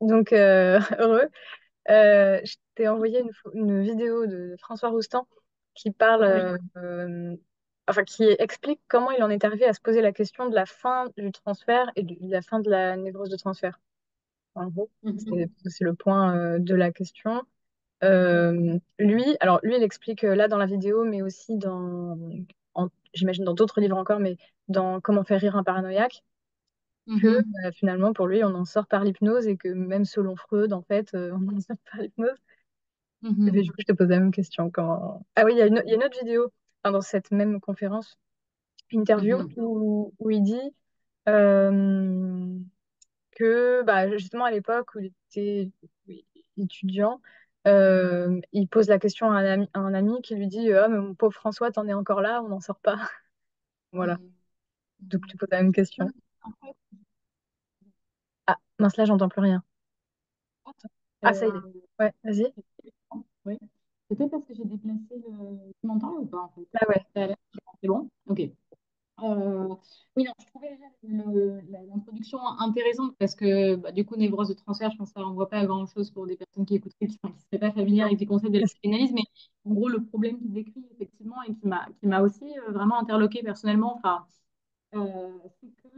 Donc, heureux. Je t'ai envoyé une vidéo de François Roustan qui parle, Oui. enfin, qui explique comment il en est arrivé à se poser la question de la fin du transfert et de la fin de la névrose de transfert. En gros, Mhm. c'est le point, de la question. Lui, il explique, là dans la vidéo, mais aussi j'imagine dans d'autres livres encore, mais dans Comment faire rire un paranoïaque, que Mhm. finalement, pour lui, on en sort par l'hypnose et que même selon Freud, en fait, on en sort par l'hypnose. Et puis, Mhm. du coup, je te pose la même question. Ah oui, il y a une autre vidéo, enfin, dans cette même conférence, interview, Mhm. où il dit, euh, que bah, justement à l'époque où il était étudiant, il pose la question à un ami qui lui dit, oh, mais mon pauvre François, t'en es encore là, on n'en sort pas. Voilà. Mhm. Donc tu poses la même question. En fait, Ah, mince, là, j'entends plus rien. Ah, ça y est. euh, Ouais, vas-y. oui. Peut-être parce que j'ai déplacé le. Tu m'entends ou pas en fait? Ah ouais. Ça a l'air- C'est bon? Ok. Oui, non, je trouvais déjà l'introduction intéressante parce que bah, du coup, névrose de transfert, je pense que ça renvoie pas à grand-chose pour des personnes qui écouteraient, qui ne seraient pas familières Non. avec les concepts de la psychanalyse, mais en gros, le problème qu'il décrit effectivement et qui m'a aussi vraiment interloquée personnellement, enfin, c'est que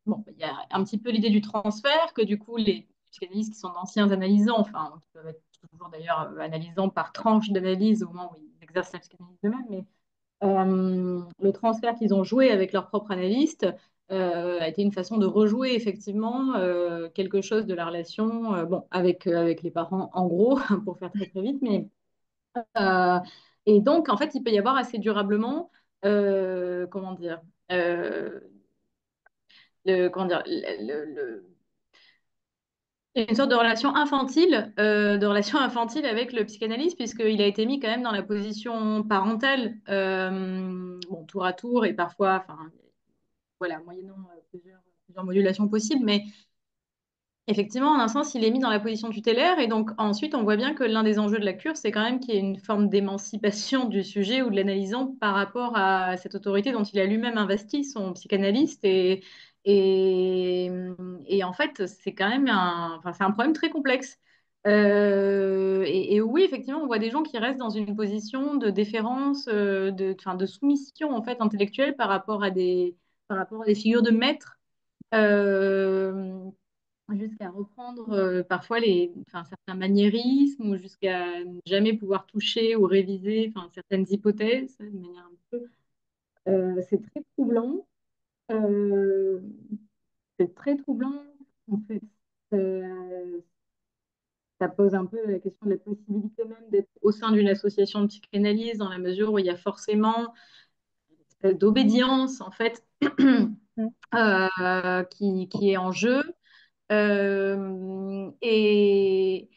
bon, il y a un petit peu l'idée du transfert, que du coup, les psychanalystes qui sont d'anciens analysants, enfin, qui peuvent être toujours d'ailleurs analysants par tranche d'analyse au moment où ils exercent la psychanalyse eux-mêmes, mais le transfert qu'ils ont joué avec leur propre analyste a été une façon de rejouer effectivement quelque chose de la relation bon, avec les parents, en gros, pour faire très très vite. Euh, et donc, en fait, il peut y avoir assez durablement, comment dire, euh, comment dire, une sorte de relation infantile avec le psychanalyste, puisqu'il a été mis quand même dans la position parentale, bon, tour à tour, et parfois, enfin, voilà, moyennant plusieurs modulations possibles, mais effectivement, en un sens, il est mis dans la position tutélaire, et donc ensuite, on voit bien que l'un des enjeux de la cure, c'est quand même qu'il y ait une forme d'émancipation du sujet ou de l'analysant par rapport à cette autorité dont il a lui-même investi son psychanalyste, et, et en fait, c'est quand même enfin, c'est un problème très complexe. Et oui, effectivement, on voit des gens qui restent dans une position de déférence, enfin, de soumission en fait intellectuelle par rapport à des figures de maître. Euh, Jusqu'à reprendre parfois enfin, certains maniérismes ou jusqu'à ne jamais pouvoir toucher ou réviser enfin, certaines hypothèses de manière un peu. C'est très troublant. Euh, c'est très troublant. En fait, Euh, ça pose un peu la question de la possibilité même d'être au sein d'une association de psychanalyse dans la mesure où il y a forcément une espèce d'obédience en fait Mm. qui est en jeu. Et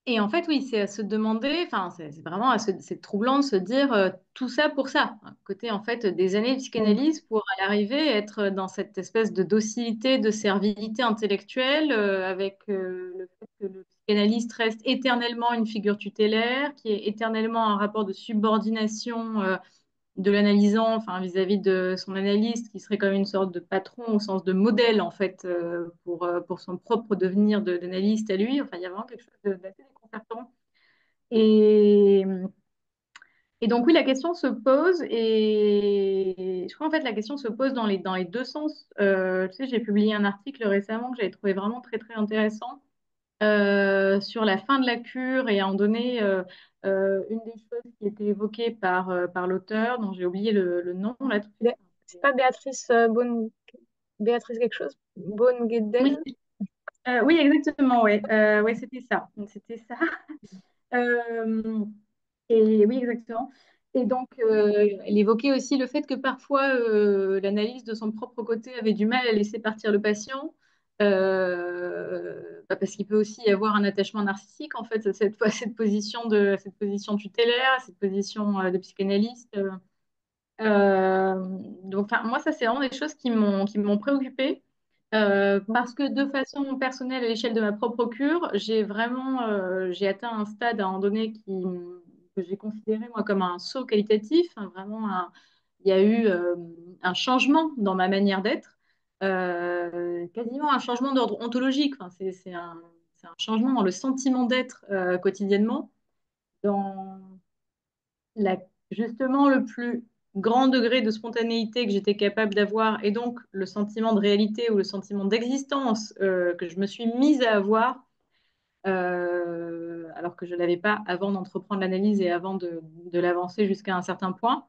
Et en fait, oui, c'est à se demander, enfin, c'est vraiment c'est troublant de se dire tout ça pour ça. Un côté, en fait, des années de Mm. psychanalyse pour à l'arrivée être dans cette espèce de docilité, de servilité intellectuelle, avec le fait que le psychanalyste reste éternellement une figure tutélaire, qui est éternellement un rapport de subordination de l'analysant, enfin vis-à-vis de son analyste, qui serait comme une sorte de patron au sens de modèle en fait pour son propre devenir d'analyste à lui. Enfin, il y a vraiment quelque chose d'assez déconcertant. Et, et donc oui, la question se pose et je crois en fait la question se pose dans les deux sens. Tu sais, j'ai publié un article récemment que j'avais trouvé vraiment très très intéressant sur la fin de la cure et à en donner une des choses qui était évoquée par l'auteur, dont j'ai oublié le nom là tout de suite. C'est pas Béatrice, Béatrice quelque chose? Oui, Bonne-Guedel? oui, exactement, ouais. Ouais, c'était ça. C'était ça. Euh, et oui, exactement. Et donc, elle évoquait aussi le fait que parfois, l'analyse de son propre côté avait du mal à laisser partir le patient, parce qu'il peut aussi y avoir un attachement narcissique, en fait, à cette position tutélaire, à cette position de psychanalyste. Donc, enfin, moi, ça, c'est vraiment des choses qui m'ont préoccupée. Parce que de façon personnelle, à l'échelle de ma propre cure, j'ai atteint un stade à un moment donné que j'ai considéré moi comme un saut qualitatif, hein, il y a eu un changement dans ma manière d'être. quasiment un changement d'ordre ontologique. Enfin, c'est un changement dans le sentiment d'être quotidiennement, dans la, justement le plus grand degré de spontanéité que j'étais capable d'avoir, et donc le sentiment de réalité ou le sentiment d'existence que je me suis mise à avoir, alors que je ne l'avais pas avant d'entreprendre l'analyse et avant de l'avancer jusqu'à un certain point.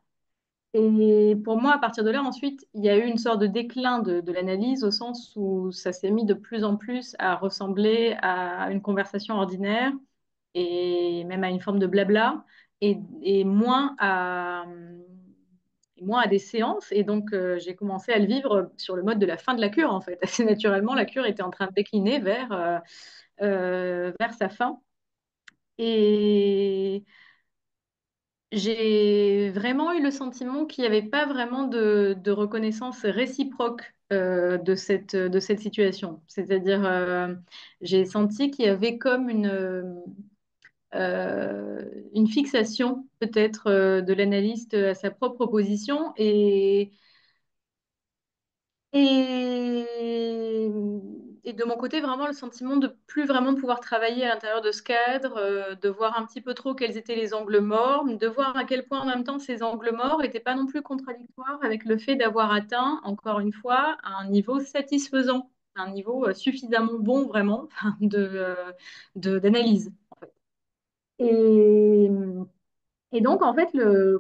Et pour moi, à partir de là, ensuite, il y a eu une sorte de déclin de l'analyse au sens où ça s'est mis de plus en plus à ressembler à une conversation ordinaire et même à une forme de blabla et moins à des séances. Et donc, j'ai commencé à le vivre sur le mode de la fin de la cure, en fait. Assez naturellement, la cure était en train de décliner vers sa fin. Et j'ai vraiment eu le sentiment qu'il n'y avait pas vraiment de reconnaissance réciproque de cette situation. C'est-à-dire, j'ai senti qu'il y avait comme une fixation peut-être de l'analyste à sa propre position et, et de mon côté, vraiment le sentiment de plus vraiment pouvoir travailler à l'intérieur de ce cadre, de voir un petit peu trop quels étaient les angles morts, de voir à quel point en même temps ces angles morts n'étaient pas non plus contradictoires avec le fait d'avoir atteint, encore une fois, un niveau satisfaisant, un niveau suffisamment bon vraiment d'analyse. Et, et donc, en fait,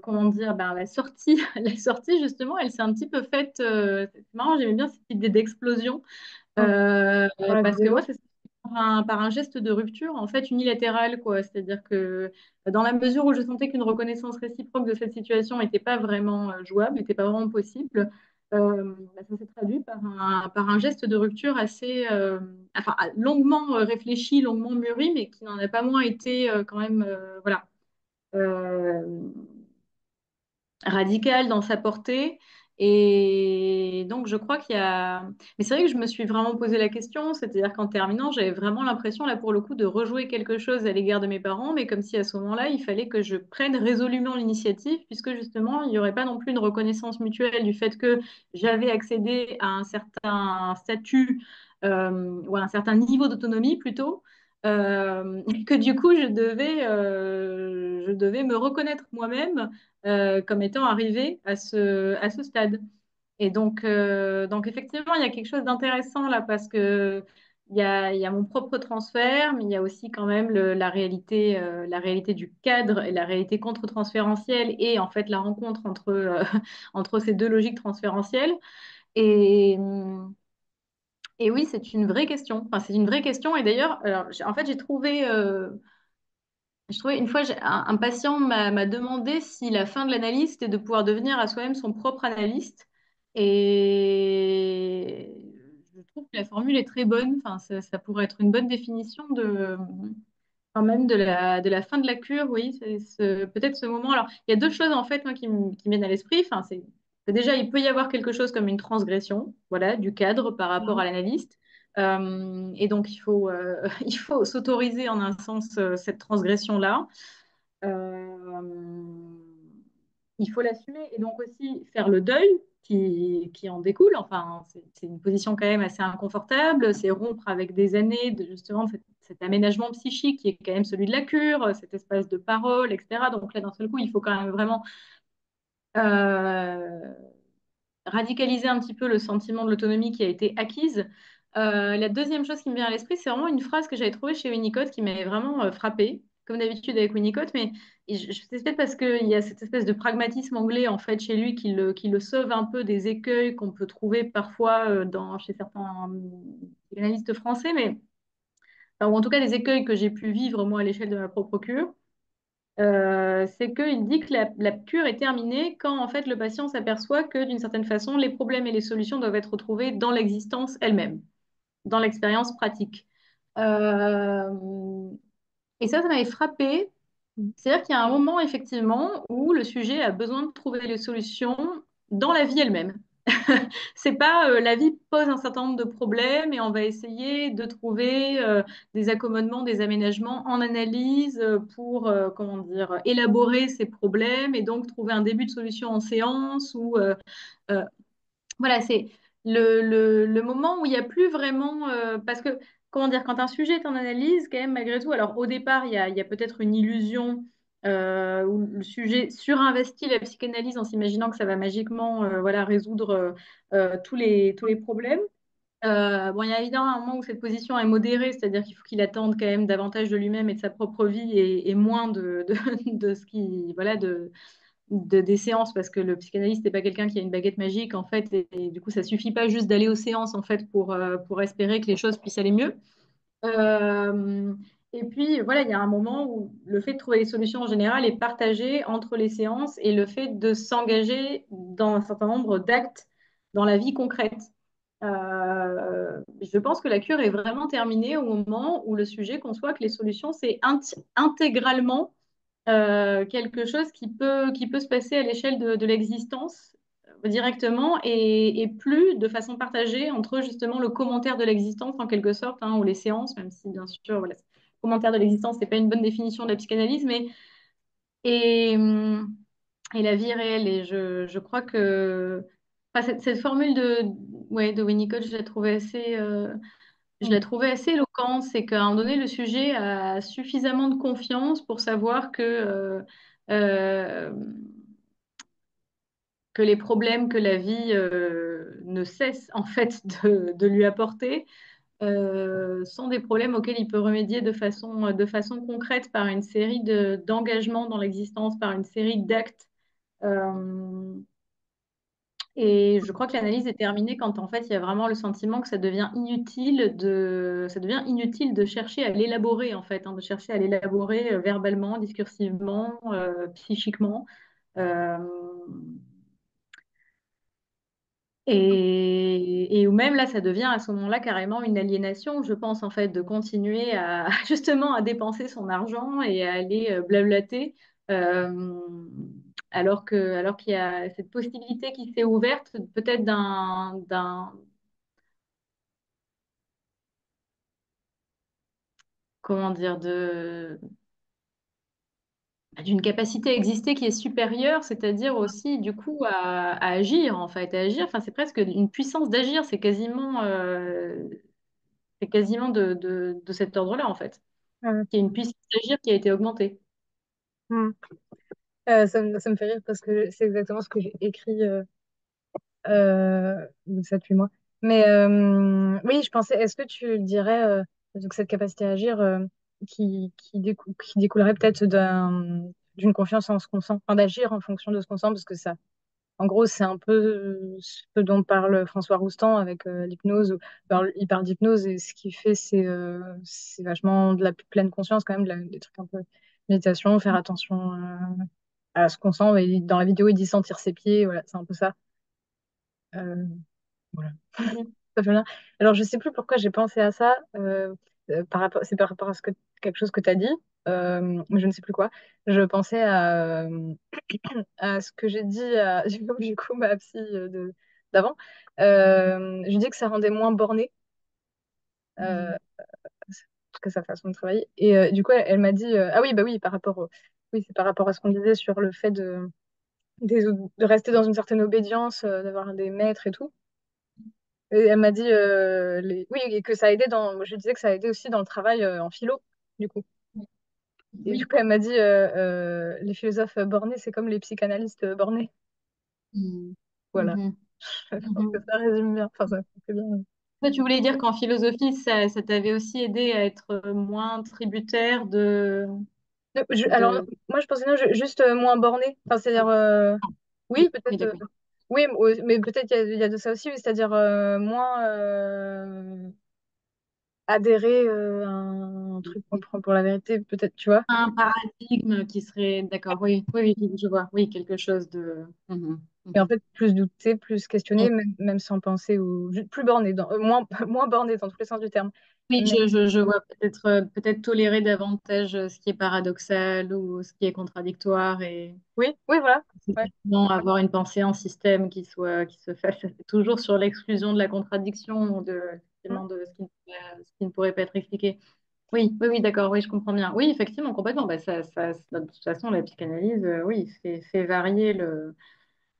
comment dire, ben, la sortie, la sortie, justement, elle s'est un petit peu faite. C'est marrant, j'aimais bien cette idée d'explosion. Mm. Dans la Parce que moi, vidéo. c'est par un geste de rupture, en fait, unilatéral, quoi. C'est-à-dire que dans la mesure où je sentais qu'une reconnaissance réciproque de cette situation n'était pas vraiment jouable, n'était pas vraiment possible, bah, ça s'est traduit par un geste de rupture assez, enfin, longuement réfléchi, longuement mûri, mais qui n'en a pas moins été quand même, voilà. Euh, radical dans sa portée. Et donc, je crois qu'il y a... Mais c'est vrai que je me suis vraiment posé la question, c'est-à-dire qu'en terminant, j'avais vraiment l'impression, là, pour le coup, de rejouer quelque chose à l'égard de mes parents, mais comme si à ce moment-là, il fallait que je prenne résolument l'initiative, puisque justement, il n'y aurait pas non plus une reconnaissance mutuelle du fait que j'avais accédé à un certain statut ou à un certain niveau d'autonomie plutôt. Que du coup, je devais me reconnaître moi-même comme étant arrivé à ce stade. Et donc effectivement, il y a quelque chose d'intéressant là parce que il y a mon propre transfert, mais il y a aussi quand même la réalité du cadre et la réalité contre-transférentielle et en fait la rencontre entre ces deux logiques transférentielles. Et, et oui, c'est une vraie question. Enfin, c'est une vraie question. Et d'ailleurs, alors, en fait, je trouvais une fois, un patient m'a demandé si la fin de l'analyse, c'était de pouvoir devenir à soi-même son propre analyste. Et je trouve que la formule est très bonne. Enfin, ça pourrait être une bonne définition quand même de la fin de la cure, oui, peut-être ce moment. Alors, il y a deux choses en fait moi, qui me viennent à l'esprit. Enfin, c'est déjà, il peut y avoir quelque chose comme une transgression, voilà, du cadre par rapport Mhm. à l'analyste. Et donc, il faut s'autoriser en un sens cette transgression-là. Euh, il faut l'assumer et donc aussi faire le deuil qui en découle. Enfin, c'est une position quand même assez inconfortable. C'est rompre avec des années de justement cet aménagement psychique qui est quand même celui de la cure, cet espace de parole, etc. Donc là, d'un seul coup, il faut quand même vraiment euh, radicaliser un petit peu le sentiment de l'autonomie qui a été acquise. La deuxième chose qui me vient à l'esprit, c'est vraiment une phrase que j'avais trouvée chez Winnicott qui m'avait vraiment frappée, comme d'habitude avec Winnicott, mais c'est peut-être parce qu'il y a cette espèce de pragmatisme anglais en fait chez lui qui le sauve un peu des écueils qu'on peut trouver parfois chez certains analystes français, mais ou en tout cas des écueils que j'ai pu vivre moi à l'échelle de ma propre cure. C'est qu'il dit que la cure est terminée quand en fait le patient s'aperçoit que d'une certaine façon les problèmes et les solutions doivent être retrouvés dans l'existence elle-même, dans l'expérience pratique. Euh, et ça m'avait frappé. C'est-à-dire qu'il y a un moment effectivement où le sujet a besoin de trouver les solutions dans la vie elle-même. C'est pas la vie pose un certain nombre de problèmes et on va essayer de trouver des accommodements, des aménagements en analyse pour comment dire élaborer ces problèmes et donc trouver un début de solution en séance ou voilà le moment où il n'y a plus vraiment... parce que, comment dire, quand un sujet est en analyse, quand même, malgré tout, alors au départ, il y a peut-être une illusion où le sujet surinvestit la psychanalyse en s'imaginant que ça va magiquement voilà, résoudre tous les problèmes. Bon, il y a évidemment un moment où cette position est modérée, c'est-à-dire qu'il faut qu'il attende quand même davantage de lui-même et de sa propre vie et moins de ce qui, voilà, des séances, parce que le psychanalyste n'est pas quelqu'un qui a une baguette magique, en fait, et du coup, ça suffit pas juste d'aller aux séances, en fait, pour espérer que les choses puissent aller mieux. Euh, et puis, voilà, il y a un moment où le fait de trouver des solutions en général est partagé entre les séances et le fait de s'engager dans un certain nombre d'actes dans la vie concrète. Je pense que la cure est vraiment terminée au moment où le sujet conçoit que les solutions, c'est intégralement quelque chose qui peut se passer à l'échelle de l'existence directement et plus de façon partagée entre justement le commentaire de l'existence en quelque sorte, hein, ou les séances, même si bien sûr, voilà, commentaire de l'existence, c'est pas une bonne définition de la psychanalyse, mais et, hum, et la vie réelle. Et je crois que enfin, cette formule ouais, de Winnicott, je Mm. la trouvais assez éloquente, c'est qu'à un moment donné, le sujet a suffisamment de confiance pour savoir euh, que les problèmes que la vie ne cesse en fait de lui apporter sont des problèmes auxquels il peut remédier de façon concrète par une série d'engagements dans l'existence, par une série d'actes. Euh, Et je crois que l'analyse est terminée quand en fait il y a vraiment le sentiment que ça devient inutile de chercher à l'élaborer en fait, hein, de chercher à l'élaborer verbalement, discursivement, psychiquement. Euh, et ou même là, ça devient à ce moment-là carrément une aliénation, je pense en fait, de continuer à justement à dépenser son argent et à aller blablater. euh, alors qu'il y a cette possibilité qui s'est ouverte, peut-être comment dire, d'une capacité à exister qui est supérieure, c'est-à-dire aussi du coup à agir en fait, à agir. Enfin, c'est presque une puissance d'agir. C'est quasiment de cet ordre-là en fait. Ouais. Il y a une puissance d'agir qui a été augmentée. Mm. Ça me fait rire parce que c'est exactement ce que j'ai écrit ça depuis moi. Mais oui, je pensais, est-ce que tu dirais donc cette capacité à agir qui découlerait peut-être d'une confiance en ce qu'on sent, enfin, d'agir en fonction de ce qu'on sent, parce que ça, en gros, c'est un peu ce dont parle François Roustan avec l'hypnose. Il parle d'hypnose et ce qu'il fait, c'est vachement de la pleine conscience quand même, des trucs un peu méditation, faire attention à ce qu'on sent. Et dans la vidéo, il dit sentir ses pieds, voilà, c'est un peu ça. Euh, voilà. Mhm. Ça fait bien. Alors, je sais plus pourquoi j'ai pensé à ça. C'est par rapport à quelque chose que tu as dit, mais je ne sais plus quoi. Je pensais à ce que j'ai dit à du coup, ma psy d'avant. Je dis que ça rendait moins borné, Mhm. que sa façon de travailler. Et du coup, elle m'a dit, ah oui, bah oui, oui, c'est par rapport à ce qu'on disait sur le fait de rester dans une certaine obédience, d'avoir des maîtres et tout. Et elle m'a dit oui, et que ça aidait je disais que ça aidait aussi dans le travail en philo, du coup. Et du Oui. coup, elle m'a dit les philosophes bornés, c'est comme les psychanalystes bornés. Mhm. Voilà. Mhm. Je pense que Mhm. ça résume bien. Enfin, ça fait bien. Toi, tu voulais dire qu'en philosophie, ça t'avait aussi aidé à être moins tributaire Alors, de... moi, je pensais non, juste moins borné. Enfin, c'est-à-dire, oui, Oui, oui, peut-être. d'accord. Oui, mais peut-être il y a de ça aussi, oui, c'est-à-dire moins adhérer à un truc qu'on prend pour la vérité, peut-être, tu vois. Un paradigme qui serait... D'accord, oui, oui, oui, je vois. Oui, quelque chose de... Mhm. Et en Mhm. fait, plus douter, plus questionner, même sans penser, ou plus borné, moins, moins borné dans tous les sens du terme. Oui, Mais je vois peut-être tolérer davantage ce qui est paradoxal ou ce qui est contradictoire et oui, oui, voilà. Ouais. non avoir une pensée en système qui se fasse toujours sur l'exclusion de la contradiction ou Mm. effectivement, de ce qui ne pourrait pas être expliqué. Oui, oui, oui, d'accord, oui, je comprends bien. Oui, effectivement, complètement. Bah, de toute façon, la psychanalyse, oui, fait varier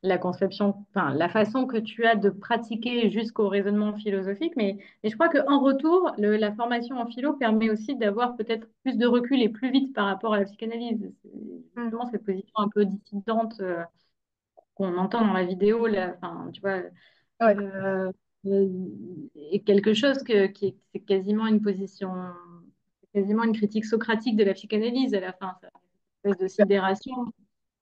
la conception, enfin, la façon que tu as de pratiquer jusqu'au raisonnement philosophique. Mais je crois qu'en retour, la formation en philo permet aussi d'avoir peut-être plus de recul et plus vite par rapport à la psychanalyse. C'est Mm. justement cette position un peu dissidente qu'on entend dans la vidéo, là, enfin, tu vois, Ouais. euh, est quelque chose c'est quasiment une position, c'est quasiment une critique socratique de la psychanalyse à la fin, ça, une espèce de sidération.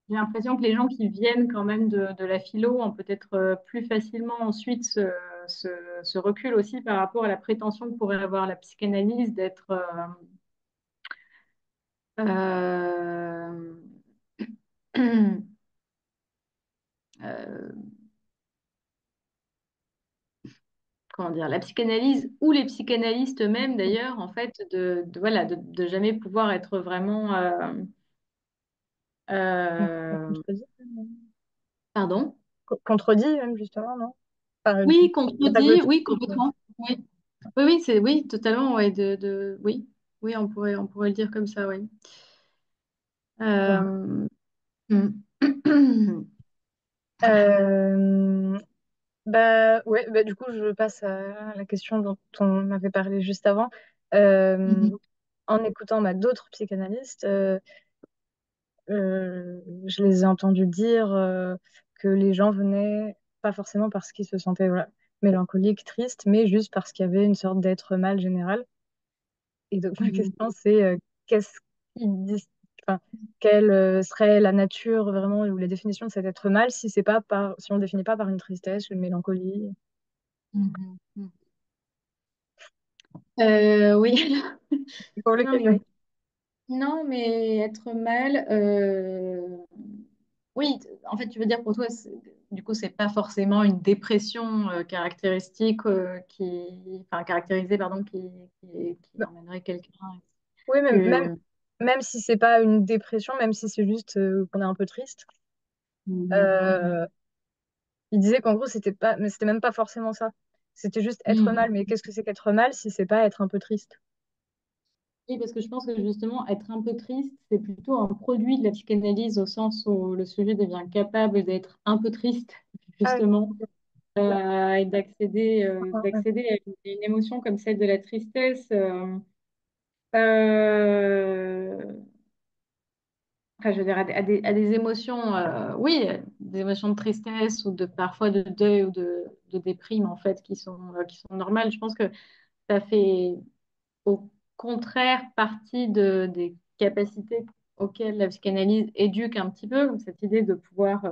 J'ai l'impression que les gens qui viennent quand même de la philo ont peut-être plus facilement ensuite ce, ce recul aussi par rapport à la prétention que pourrait avoir la psychanalyse d'être euh, euh, comment dire, la psychanalyse ou les psychanalystes eux-mêmes d'ailleurs, en fait, voilà, de jamais pouvoir être vraiment... euh, Contredit, pardon? contredit même, justement, non? Enfin, Oui, c'est pas que le contredit, truc. oui, complètement. Oui, oui, oui, c'est oui, totalement, ouais, oui, oui, on pourrait le dire comme ça, oui. Euh, hmm. Euh, Bah ouais, bah, du coup je passe à la question dont on m'avait parlé juste avant. Euh, Mhm, En écoutant d'autres psychanalystes, je les ai entendus dire que les gens venaient pas forcément parce qu'ils se sentaient voilà, mélancoliques, tristes, mais juste parce qu'il y avait une sorte d'être mal général. Et donc ma mhm, question c'est qu'est-ce qu'ils disent, enfin, quelle serait la nature vraiment ou la définition de cet être mal si c'est pas par, si on le définit pas par une tristesse, une mélancolie. mhm, mhm. Oui, C'est non, mais compliqué. non, mais être mal, oui, en fait, tu veux dire pour toi, du coup, c'est pas forcément une dépression caractéristique enfin, caractérisée, pardon, qui emmènerait quelqu'un Oui, que. même si c'est pas une dépression, même si c'est juste qu'on est un peu triste, Mhm, mhm, euh, il disait qu'en gros, c'était pas, mais c'était même pas forcément ça. C'était juste être mhm. mal. Mais qu'est-ce que c'est qu'être mal si c'est pas être un peu triste? Oui, parce que je pense que justement, être un peu triste, c'est plutôt un produit de la psychanalyse au sens où le sujet devient capable d'être un peu triste, Ah, justement, ouais. et Ouais. d'accéder à une émotion comme celle de la tristesse. Euh, enfin, je veux dire, à des émotions, oui, des émotions de tristesse ou de parfois de deuil ou de déprime, en fait, qui sont normales. Je pense que ça fait au contraire partie des capacités auxquelles la psychanalyse éduque un petit peu, cette idée de pouvoir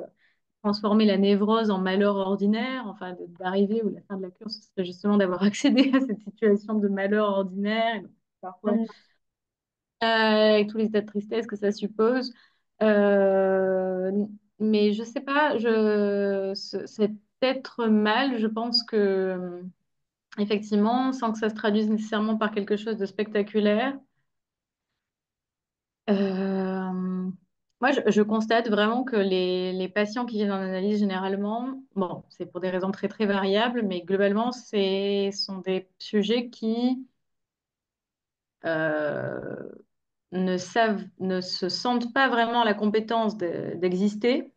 transformer la névrose en malheur ordinaire, enfin d'arriver où la fin de la cure, ce serait justement d'avoir accédé à cette situation de malheur ordinaire, et donc, parfois Mm. avec tous les états de tristesse que ça suppose. Euh, mais je sais pas, cet être mal, je pense que effectivement, sans que ça se traduise nécessairement par quelque chose de spectaculaire, euh, moi, je constate vraiment que les patients qui viennent en analyse, généralement, bon, c'est pour des raisons très, très variables, mais globalement, sont des sujets qui euh, ne se sentent pas vraiment la compétence d'exister,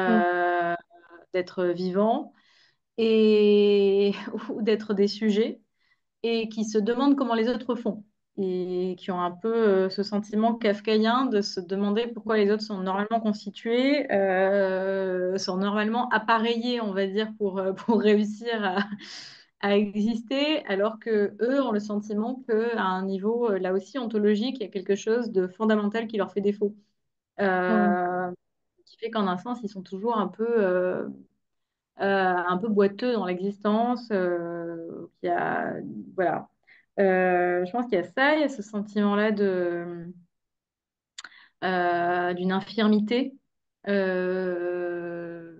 Mm. euh, d'être vivants et, ou d'être des sujets et qui se demandent comment les autres font et qui ont un peu ce sentiment kafkaïen de se demander pourquoi les autres sont normalement constitués, sont normalement appareillés, on va dire, pour réussir à exister, alors que eux ont le sentiment qu'à un niveau, là aussi, ontologique, il y a quelque chose de fondamental qui leur fait défaut. Mm. Euh, qui fait qu'en un sens, ils sont toujours un peu boiteux dans l'existence. Voilà. Je pense qu'il y a ça, il y a ce sentiment-là d'une infirmité. Euh,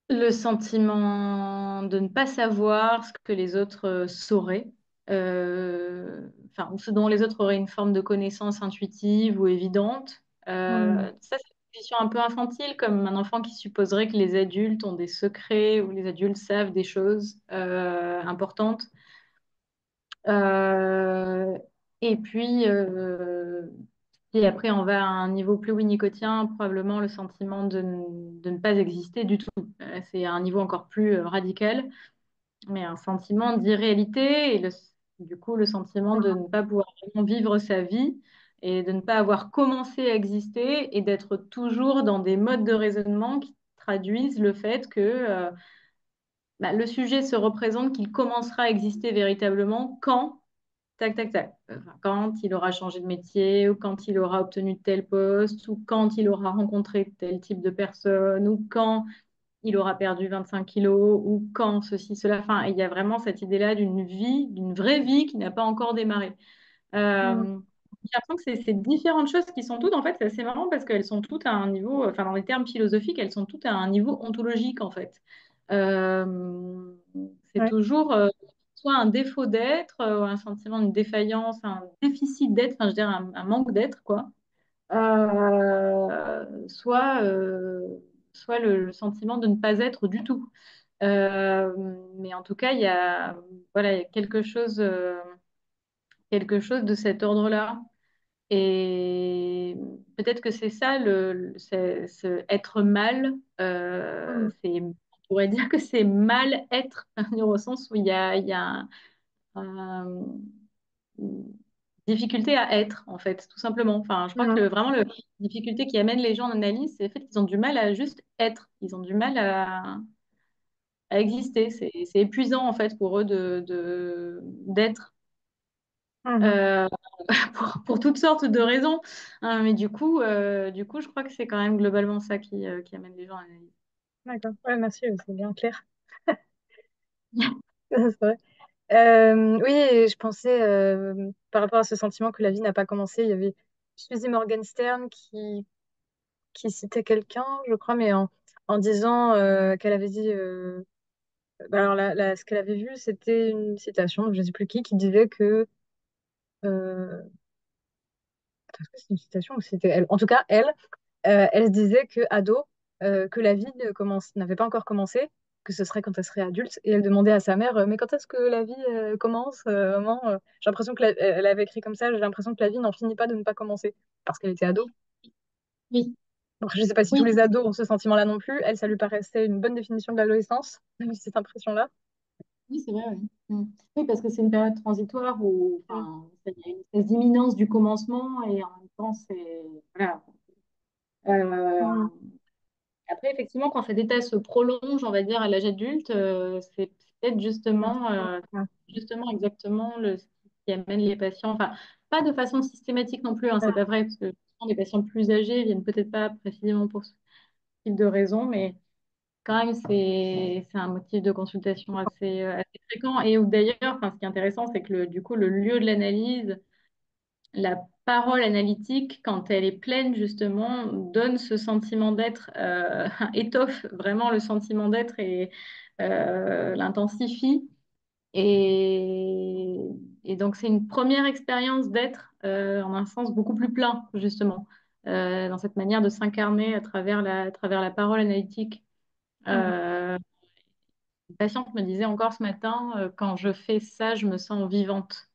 le sentiment de ne pas savoir ce que les autres sauraient, enfin, ou ce dont les autres auraient une forme de connaissance intuitive ou évidente. Mm. Ça, c'est une position un peu infantile, comme un enfant qui supposerait que les adultes ont des secrets ou les adultes savent des choses importantes. Euh, et puis, Si après on va à un niveau plus winnicotien, probablement le sentiment de ne pas exister du tout. C'est un niveau encore plus radical, mais un sentiment d'irréalité et du coup le sentiment de Mhm. ne pas pouvoir vraiment vivre sa vie et de ne pas avoir commencé à exister et d'être toujours dans des modes de raisonnement qui traduisent le fait que bah, le sujet se représente qu'il commencera à exister véritablement quand, tac, tac, tac. Enfin, quand il aura changé de métier, ou quand il aura obtenu tel poste, ou quand il aura rencontré tel type de personne, ou quand il aura perdu 25 kilos, ou quand ceci, cela. Enfin, il y a vraiment cette idée-là d'une vie, d'une vraie vie qui n'a pas encore démarré. Mhm. J'ai l'impression que c'est différentes choses qui sont toutes, en fait, c'est assez marrant parce qu'elles sont toutes à un niveau, enfin, dans les termes philosophiques, elles sont toutes à un niveau ontologique, en fait. Euh, c'est Ouais. toujours soit un défaut d'être, un sentiment de défaillance, un déficit d'être, enfin, je dirais un manque d'être, quoi. Soit, soit le sentiment de ne pas être du tout. Euh, mais en tout cas, voilà, il y a quelque chose de cet ordre-là. Et peut-être que c'est ça, être mal, Mhm. on pourrait dire que c'est mal être, au sens où il y a une difficulté à être, en fait, tout simplement. Enfin, je crois que Mhm. vraiment, la difficulté qui amène les gens en analyse, c'est le fait qu'ils ont du mal à juste être. Ils ont du mal à exister. C'est épuisant, en fait, pour eux d'être. Mhm. Euh, pour toutes sortes de raisons. Hein, mais du coup, je crois que c'est quand même globalement ça qui amène les gens à l'analyse. D'accord. Ouais, merci, c'est bien clair. C'est vrai. Oui, et je pensais, par rapport à ce sentiment que la vie n'a pas commencé, il y avait Suzy Morgenstern qui citait quelqu'un, je crois, mais en disant qu'elle avait dit. Bah alors, ce qu'elle avait vu, c'était une citation, je ne sais plus qui disait que. Attends, est-ce que c'est une citation ou c'était elle? En tout cas, elle se disait que ado, que la vie n'avait pas encore commencé, que ce serait quand elle serait adulte, et elle demandait à sa mère, mais quand est-ce que la vie commence, maman J'ai l'impression que elle avait écrit comme ça, j'ai l'impression que la vie n'en finit pas de ne pas commencer, parce qu'elle était ado. Oui, Donc, je ne sais pas si tous oui, les ados ont ce sentiment-là non plus. Elle, ça lui paraissait une bonne définition de l'adolescence, cette impression-là. oui, c'est vrai, oui. Mm. Oui, parce que c'est une période transitoire où Mm. enfin, il y a une espèce d'imminence du commencement et en même temps, c'est. Voilà. Mm. Euh, Après, effectivement, quand cet état se prolonge, on va dire, à l'âge adulte, c'est peut-être justement exactement ce qui amène les patients, enfin, pas de façon systématique non plus, hein, c'est Ouais. pas vrai, parce que souvent, les patients plus âgés viennent peut-être pas précisément pour ce type de raison, mais quand même, c'est un motif de consultation assez fréquent. Et où d'ailleurs, enfin, ce qui est intéressant, c'est que du coup, le lieu de l'analyse, la parole analytique, quand elle est pleine, justement, donne ce sentiment d'être, étoffe vraiment le sentiment d'être et l'intensifie. Et, et donc, c'est une première expérience d'être en un sens beaucoup plus plein, justement, dans cette manière de s'incarner à travers la parole analytique. Mm. Euh, une patiente me disait encore ce matin, quand je fais ça, je me sens vivante.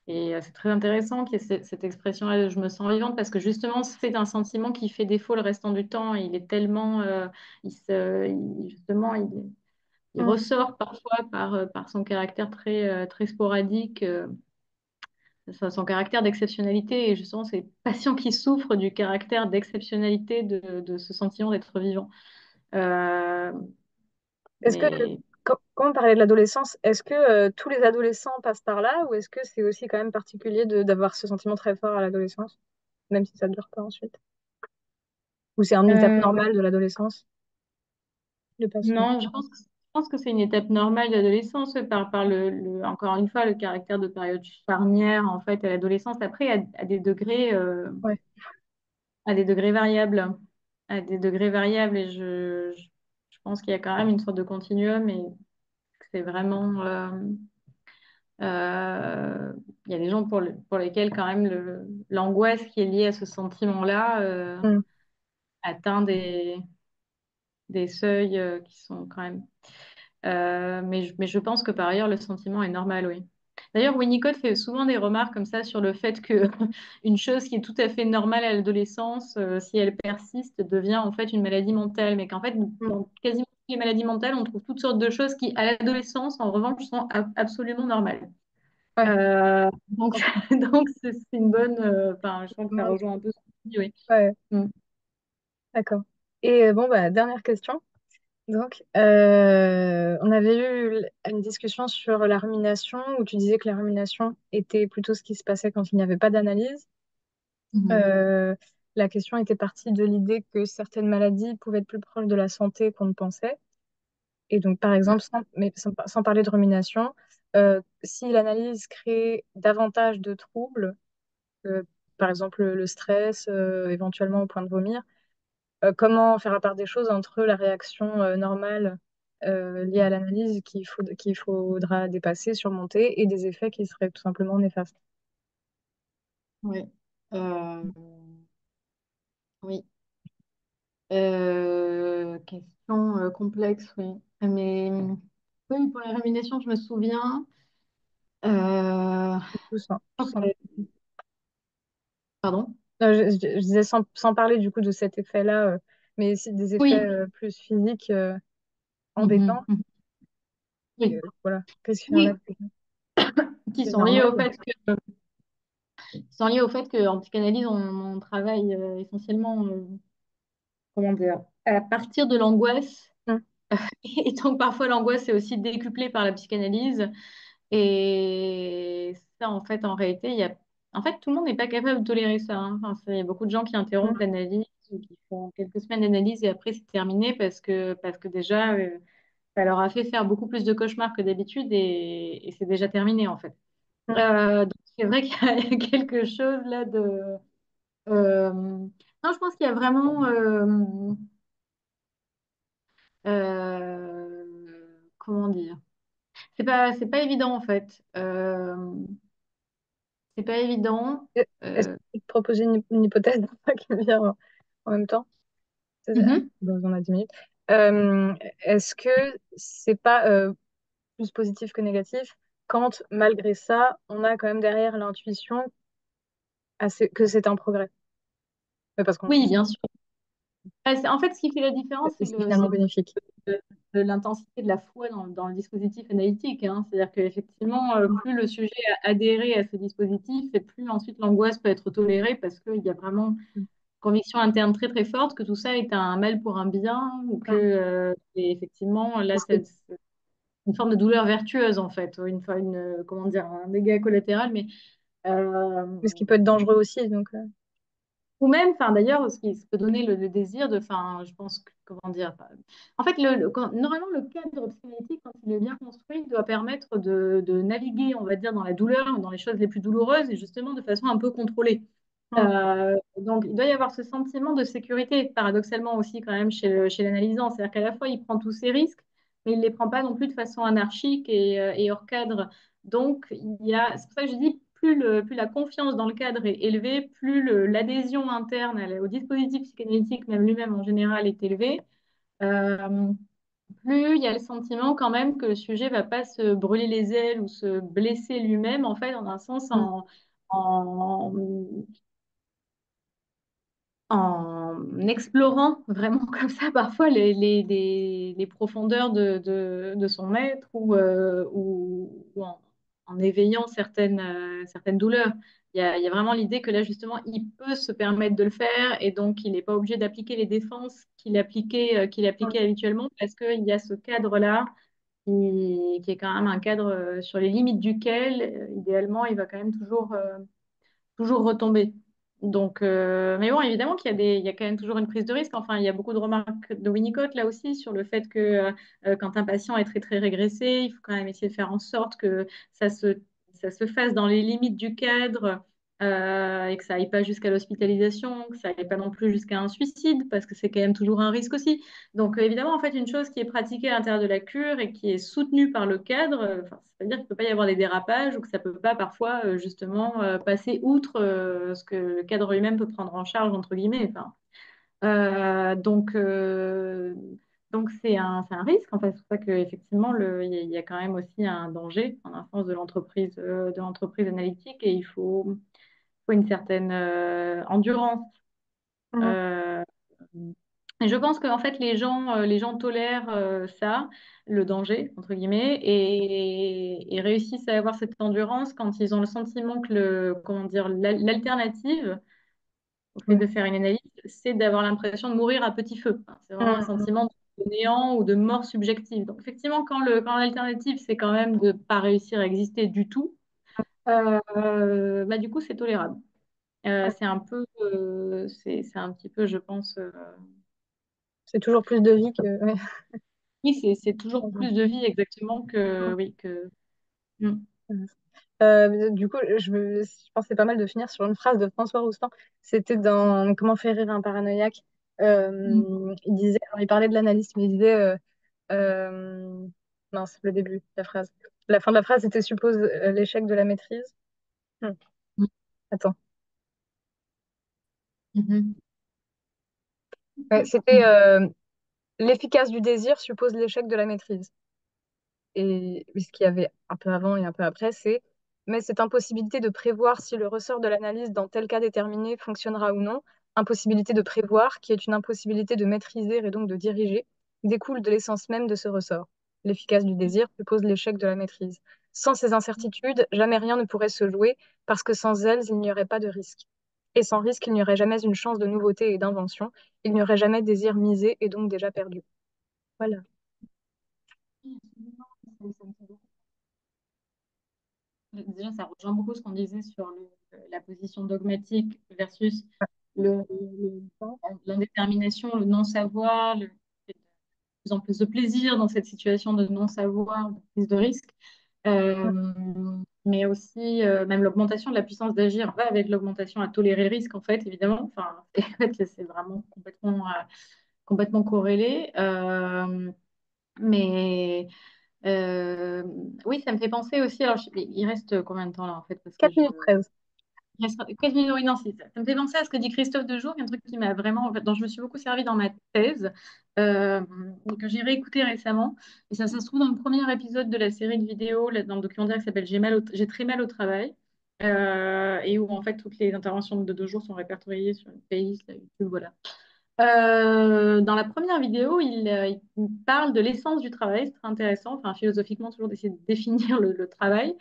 Et c'est très intéressant qu'il y ait cette expression-là de je me sens vivante parce que justement, c'est un sentiment qui fait défaut le restant du temps. Il est tellement, justement, il Mm. ressort parfois par son caractère très sporadique, son caractère d'exceptionnalité. Et justement, c'est les patients qui souffrent du caractère d'exceptionnalité de ce sentiment d'être vivant. Euh, Est-ce que, mais quand on parlait de l'adolescence, est-ce que tous les adolescents passent par là ou est-ce que c'est aussi quand même particulier d'avoir ce sentiment très fort à l'adolescence, même si ça ne dure pas ensuite? Ou c'est une étape euh, normale de l'adolescence, de passion? non, je pense que c'est une étape normale d'adolescence par encore une fois, le caractère de période charnière en fait à l'adolescence. Après, Ouais. à des degrés variables, et je pense qu'il y a quand même une sorte de continuum et que c'est vraiment, euh, il y a des gens pour lesquels quand même l'angoisse qui est liée à ce sentiment-là Mm. atteint des seuils qui sont quand même. Mais je pense que par ailleurs, le sentiment est normal, oui. D'ailleurs, Winnicott fait souvent des remarques comme ça sur le fait que une chose qui est tout à fait normale à l'adolescence, si elle persiste, devient en fait une maladie mentale. Mais qu'en fait, Mm. dans quasiment toutes les maladies mentales, on trouve toutes sortes de choses qui, à l'adolescence, en revanche, sont absolument normales. Ouais, Donc, ok. donc c'est une bonne. Enfin, je pense que ça Bon, rejoint un peu ce que tu dis, oui. ouais, Mm. d'accord. Et bon, bah, dernière question. Donc, on avait eu une discussion sur la rumination où tu disais que la rumination était plutôt ce qui se passait quand il n'y avait pas d'analyse. Mhm. Euh, la question était partie de l'idée que certaines maladies pouvaient être plus proches de la santé qu'on ne pensait. Et donc, par exemple, sans parler de rumination, si l'analyse crée davantage de troubles, euh, par exemple le stress, éventuellement au point de vomir, comment faire la part des choses entre la réaction normale liée à l'analyse qu'il faudra dépasser, surmonter, et des effets qui seraient tout simplement néfastes. Oui. Euh, oui. Question complexe, oui. Mais oui, pour la rémunération, je me souviens. Euh, Du coup, Pardon? je disais sans parler du coup de cet effet-là, mais aussi des effets Oui. plus physiques embêtants. Mhm, mhm. Oui. Voilà, qu'est-ce qu'il y en a Oui, de qui plus sont liés au normal? fait qu'en psychanalyse, on travaille essentiellement, comment dire, à partir de l'angoisse. Mm, Et donc parfois l'angoisse est aussi décuplée par la psychanalyse. Et ça, en fait, en réalité, en fait, tout le monde n'est pas capable de tolérer ça, hein. Enfin, il y a beaucoup de gens qui interrompent mm, l'analyse ou qui font quelques semaines d'analyse et après c'est terminé parce que déjà, ça leur a fait faire beaucoup plus de cauchemars que d'habitude et c'est déjà terminé, en fait. mm. Donc c'est vrai qu'il y a quelque chose là de... Non, je pense qu'il y a vraiment... comment dire? C'est pas évident, en fait. C'est pas évident. Est-ce que Euh, je peux te proposer une hypothèse qui me vient en même temps? mhm. Donc, on a 10 minutes. Est-ce que c'est pas plus positif que négatif quand, malgré ça, on a quand même derrière l'intuition que c'est un progrès? Mais parce qu'on Oui, bien sûr. En fait, ce qui fait la différence, c'est finalement c'est bénéfique. de l'intensité de la foi dans le dispositif analytique, hein. C'est-à-dire qu'effectivement, plus le sujet a adhéré à ce dispositif, et plus ensuite l'angoisse peut être tolérée parce qu'il y a vraiment une Mm. conviction interne très très forte que tout ça est un mal pour un bien, ou que Mm. et effectivement, là, Ce qui c'est une forme de douleur vertueuse, en fait, comment dire, un dégât collatéral, mais euh, mais ce qui peut être dangereux aussi. Donc, ou même, enfin d'ailleurs, ce qui peut donner le désir de, enfin, je pense que, comment dire, en fait, normalement, le cadre psychanalytique, quand il est bien construit, doit permettre de naviguer, on va dire, dans la douleur, dans les choses les plus douloureuses, et justement de façon un peu contrôlée. mm, Donc, il doit y avoir ce sentiment de sécurité, paradoxalement aussi, quand même, chez l'analysant. C'est-à-dire qu'à la fois, il prend tous ses risques, mais il ne les prend pas non plus de façon anarchique et hors cadre. Donc, c'est pour ça que je dis, plus la confiance dans le cadre est élevée, plus l'adhésion interne au dispositif psychanalytique, même lui-même en général, est élevée, euh, plus il y a le sentiment quand même que le sujet va pas se brûler les ailes ou se blesser lui-même, en fait, dans un sens, mm, en, en explorant vraiment comme ça parfois les profondeurs de son être ou en éveillant certaines douleurs. Il y a vraiment l'idée que là, justement, il peut se permettre de le faire et donc il n'est pas obligé d'appliquer les défenses qu'il appliquait mm, habituellement parce qu'il y a ce cadre-là qui est quand même un cadre sur les limites duquel, idéalement, il va quand même toujours retomber. Donc, mais bon, évidemment qu'il y a quand même toujours une prise de risque. Enfin, il y a beaucoup de remarques de Winnicott là aussi sur le fait que quand un patient est très très régressé, il faut quand même essayer de faire en sorte que ça se, ça se fasse dans les limites du cadre et que ça aille pas jusqu'à l'hospitalisation, que ça aille pas non plus jusqu'à un suicide parce que c'est quand même toujours un risque aussi. Donc, évidemment, en fait, une chose qui est pratiquée à l'intérieur de la cure et qui est soutenue par le cadre, enfin, c'est-à-dire qu'il ne peut pas y avoir des dérapages ou que ça ne peut pas parfois, justement, passer outre ce que le cadre lui-même peut prendre en charge, entre guillemets. Enfin, donc, Donc c'est un risque, en fait. C'est pour ça qu'effectivement, il y a quand même aussi un danger en instance de l'entreprise analytique et faut une certaine endurance. Mhm. Euh, et je pense qu'en fait, les gens tolèrent ça, le danger, entre guillemets, et réussissent à avoir cette endurance quand ils ont le sentiment que comment dire, l'alternative au fait Ouais. de faire une analyse, c'est d'avoir l'impression de mourir à petit feu. Enfin, c'est vraiment un Mhm. sentiment de néant ou de mort subjective. Donc effectivement, quand l'alternative, c'est quand même de ne pas réussir à exister du tout, bah, du coup, c'est tolérable. Ouais. C'est un petit peu, je pense, C'est toujours plus de vie que. Ouais. oui, c'est toujours plus de vie exactement que, oui, que. Mm. Du coup, je pensais pas mal de finir sur une phrase de François Roustan. C'était dans Comment faire rire un paranoïaque. Mm. Il disait, alors il parlait de l'analyste, mais il disait, euh, non, c'est le début de la phrase. La fin de la phrase, c'était suppose l'échec de la maîtrise. Hmm. Attends. Mhm. Ouais, c'était l'efficace du désir suppose l'échec de la maîtrise. Et ce qu'il y avait un peu avant et un peu après, c'est mais cette impossibilité de prévoir si le ressort de l'analyse dans tel cas déterminé fonctionnera ou non, impossibilité de prévoir, qui est une impossibilité de maîtriser et donc de diriger, découle de l'essence même de ce ressort. L'efficace du désir suppose l'échec de la maîtrise. Sans ces incertitudes, jamais rien ne pourrait se jouer, parce que sans elles, il n'y aurait pas de risque. Et sans risque, il n'y aurait jamais une chance de nouveauté et d'invention, il n'y aurait jamais désir misé et donc déjà perdu. Voilà. Oui, absolument. Ça me fait beaucoup. Déjà, ça rejoint beaucoup ce qu'on disait sur la position dogmatique versus l'indétermination, le non-savoir, plus en plus de plaisir dans cette situation de non-savoir, de prise de risque. Euh, mais aussi, même l'augmentation de la puissance d'agir va avec l'augmentation à tolérer le risque, en fait, évidemment. Enfin, en fait, c'est vraiment complètement corrélé. Mais oui, ça me fait penser aussi. Alors, il reste combien de temps là, en fait, parce que 4 minutes 13. il reste 4 minutes, oui, non, ça me fait penser à ce que dit Christophe Dejour, un truc qui m'a vraiment, en fait, dont je me suis beaucoup servi dans ma thèse, euh, que j'ai réécouté récemment. Et ça se trouve dans le premier épisode de la série de vidéos, là, dans le documentaire qui s'appelle J'ai très mal au travail, et où en fait toutes les interventions de Dejour sont répertoriées sur une playlist là, YouTube, voilà. Dans la première vidéo, il parle de l'essence du travail, c'est très intéressant, enfin philosophiquement toujours d'essayer de définir le travail.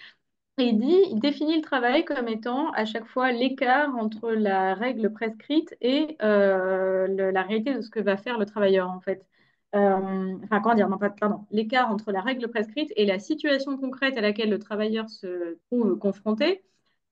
Et il définit le travail comme étant à chaque fois l'écart entre la règle prescrite et la réalité de ce que va faire le travailleur, en fait. Enfin, comment dire, non, pardon, l'écart entre la règle prescrite et la situation concrète à laquelle le travailleur se trouve confronté,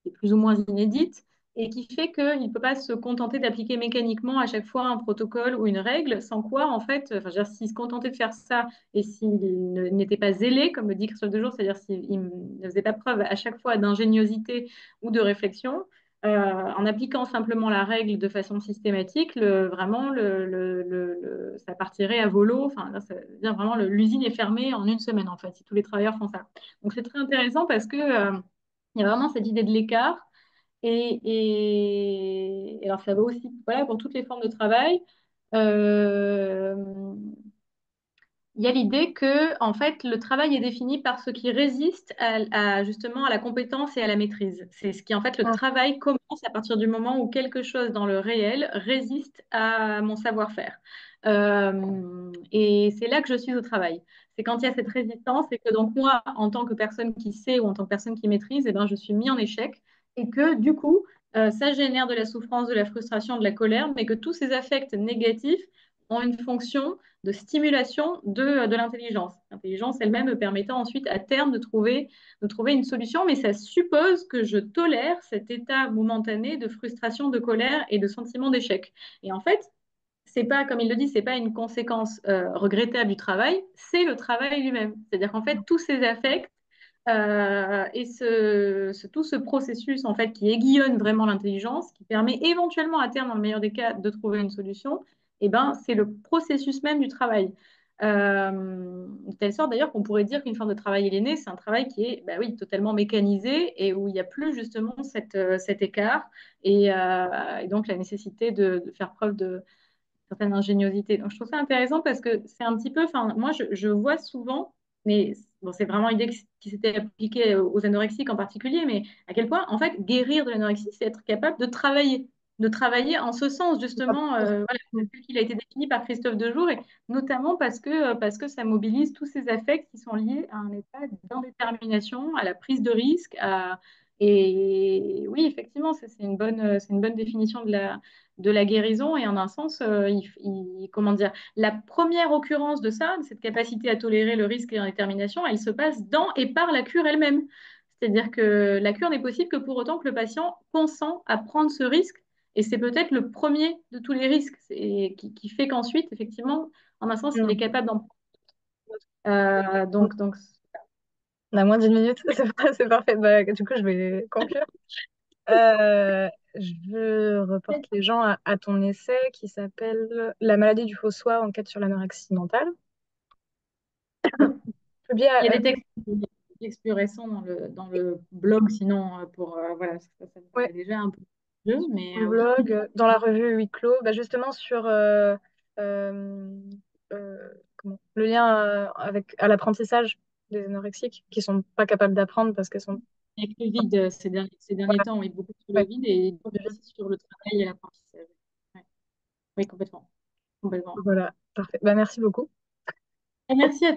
qui est plus ou moins inédite, et qui fait qu'il ne peut pas se contenter d'appliquer mécaniquement à chaque fois un protocole ou une règle, sans quoi, en fait, enfin, je veux dire, s'il se contentait de faire ça et n'était pas zélé, comme le dit Christophe Dejour, c'est-à-dire s'il ne faisait pas preuve à chaque fois d'ingéniosité ou de réflexion, en appliquant simplement la règle de façon systématique, vraiment, ça partirait à volo. Enfin, là, ça veut dire vraiment l'usine est fermée en une semaine, en fait, si tous les travailleurs font ça. Donc, c'est très intéressant parce que il y a vraiment cette idée de l'écart. Et alors, ça va aussi voilà, pour toutes les formes de travail. Euh, il y a l'idée que en fait le travail est défini par ce qui résiste justement à la compétence et à la maîtrise. C'est ce qui en fait le Mm. travail commence à partir du moment où quelque chose dans le réel résiste à mon savoir-faire. Et c'est là que je suis au travail. C'est quand il y a cette résistance et que donc moi, en tant que personne qui sait ou en tant que personne qui maîtrise, eh ben, je suis mis en échec et que du coup, ça génère de la souffrance, de la frustration, de la colère, mais que tous ces affects négatifs ont une fonction de stimulation de l'intelligence. L'intelligence elle-même permettant ensuite à terme de trouver une solution, mais ça suppose que je tolère cet état momentané de frustration, de colère et de sentiment d'échec. Et en fait, c'est pas, comme il le dit, c'est pas une conséquence regrettable du travail, c'est le travail lui-même. C'est-à-dire qu'en fait, tous ces affects et tout ce processus en fait qui aiguillonne vraiment l'intelligence, qui permet éventuellement à terme, dans le meilleur des cas, de trouver une solution, et ben, c'est le processus même du travail. De telle sorte d'ailleurs qu'on pourrait dire qu'une forme de travail aliéné, c'est un travail qui est bah oui, totalement mécanisé et où il n'y a plus justement cet écart et donc la nécessité de faire preuve certaine ingéniosité. Donc, je trouve ça intéressant parce que c'est un petit peu, enfin, moi, je vois souvent, mais bon, c'est vraiment une idée qui s'était appliquée aux anorexiques en particulier, mais à quel point, en fait, guérir de l'anorexie, c'est être capable de travailler en ce sens, justement, voilà, c'est ce qu'il a été défini par Christophe Dejour, et notamment parce que ça mobilise tous ces affects qui sont liés à un état d'indétermination, à la prise de risque, et oui, effectivement, c'est une bonne définition de la guérison. Et en un sens, comment dire, la première occurrence de ça, de cette capacité à tolérer le risque et l'indétermination, elle se passe dans et par la cure elle-même. C'est-à-dire que la cure n'est possible que pour autant que le patient consent à prendre ce risque. Et c'est peut-être le premier de tous les risques qui fait qu'ensuite, effectivement, en un sens, il est Mm. capable d'en prendre. Donc, On a moins d'une minute, c'est parfait. Bah, du coup, je vais conclure. Euh, je reporte les gens à ton essai qui s'appelle La maladie du faux-soi, enquête sur l'anorexie mentale. Publié il y a à, des textes plus récents dans le blog, sinon, voilà, ça me ouais, paraît déjà un peu vieux, mais un oui. blog, dans la revue Huis Clos, bah, justement sur euh, le lien à l'apprentissage des anorexiques qui sont pas capables d'apprendre parce qu'elles sont. Avec le vide ces derniers Voilà, temps, oui, beaucoup sur le ouais, vide et du beaucoup vide. aussi sur le travail et l'apprentissage. Ouais. Oui, complètement. Complètement. Voilà, parfait. Bah, merci beaucoup. Et merci à